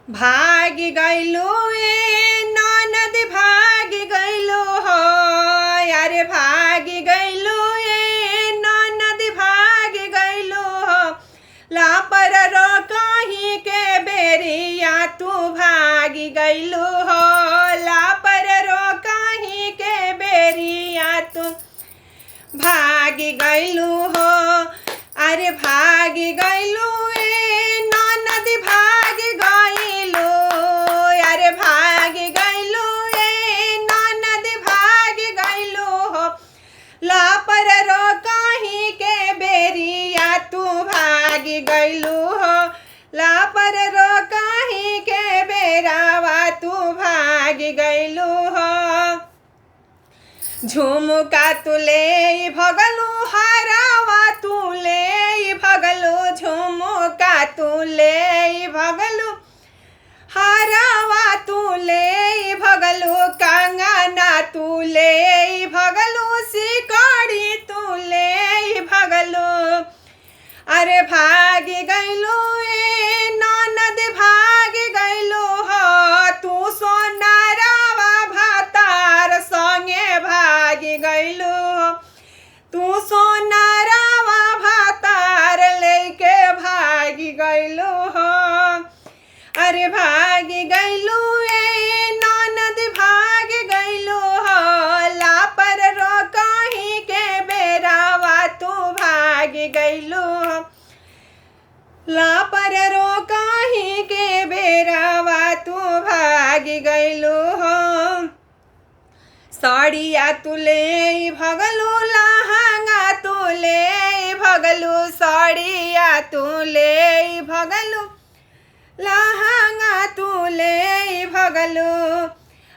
भागी गइलू ए ननद भागी गइलू हो यारे भागी गइलू ए ननद भागी गइलू हो लापर रो कहीं के बेरिया तू भागी गइलू हो लापर रो कहीं के बेरिया तू भागी गइलू हो अरे भागी गइलू ए ननद भागी गइलू अरे भागी गइलू ए ननद भागी गइलू हो लापर रो कहीं के बेरिया तू भागी गइलू हो लापर रो कहीं के बेरावा तू भागी गइलू हो झुमका तुले भगलू हरावा तुले भगलू झुमका तुले भगलू हरावा तुले भगलू कंगना तुले भगलू सिकड़ी तुले भगलू अरे भागी गइलू ए ननद भागी गइलू हो तू सोनारावा भातार संगे भागी गइलू तू सोनारावा भातार लेके भागी गइलू हो अरे भागी गइलू ए ननद भागी गइलू हो लापर रो कहीं के बेरावा तू भागी गइलू लापर रो कहीं के बेरावा तू भागी गइलू हो साड़िया तुले भगलू लहंगा तुले भगलू साड़िया तुले भगलू लहंगा तुले भगलू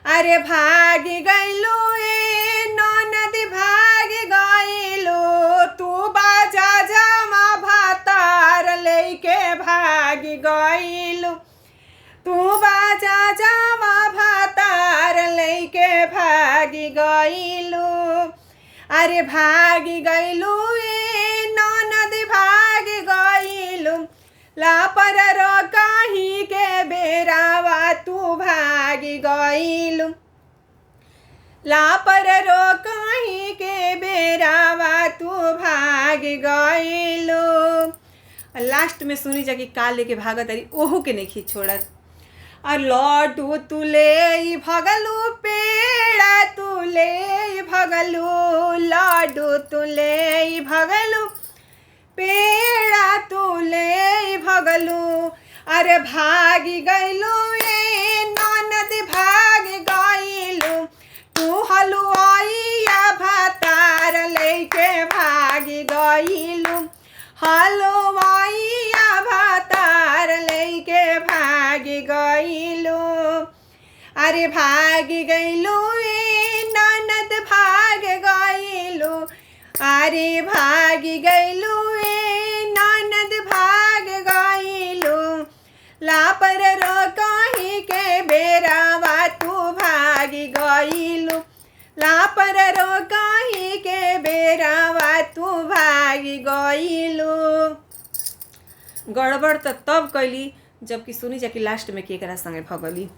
अरे भागी गइलू ए ननद भागी गइलू तू बाजा जामा भातार लेके भागी गइलू तू बाजा जामा भातार लेके भागी गइलू अरे भागी गइलू ए ननद भागी गइलू लापर रो कहीं के बेरावा तू भागी गइलू लापर रो कहीं के बेरावा तू भागी गइलू लास्ट में सुनी जा कि का लेके भागत अरी ओहू के नहीं छोड़त और लड्डू तुले भगलू पेड़ा तुले भगलू लड्डू तुले भगलू पेड़ा तुले भगलू अरे भागी गइलू ए ननद भागी गइलू तू हलुआइया भातार लेके भागी गइलू हलुआइया भातार लेके भागी गइलू अरे भागी गइलू ए ननद भाग गइलू अरे भागी गइलू ए ननद भाग गइलू लापर रो कहीं के बेरावा तू भागी गइलू लापर रो कहीं के बेरावा तू भागी गइलू गड़बड़ तो तब कैली जबकि सुनी जा कि लास्ट में केकरा संगे भगली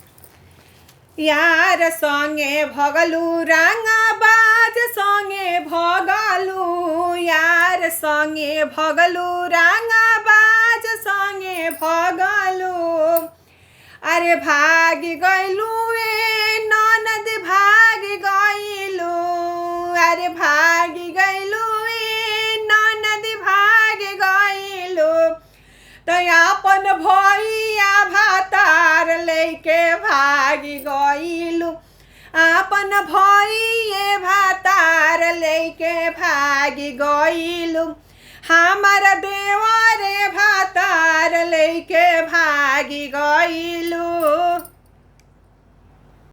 यार संगे भगलू रंगाबाज संगे भगलू यार संगे भगलू रंगाबाज संगे भगलू अरे भागी गइलू ए ननद भागी गइलू अरे भागी गइलू ए ननद भागी गइलू तो अपन भैया भातार लेके भागी गइलू अपन भैया भातार लेके भागी गइलू हमार देवरे भातार लेके भागी गइलू।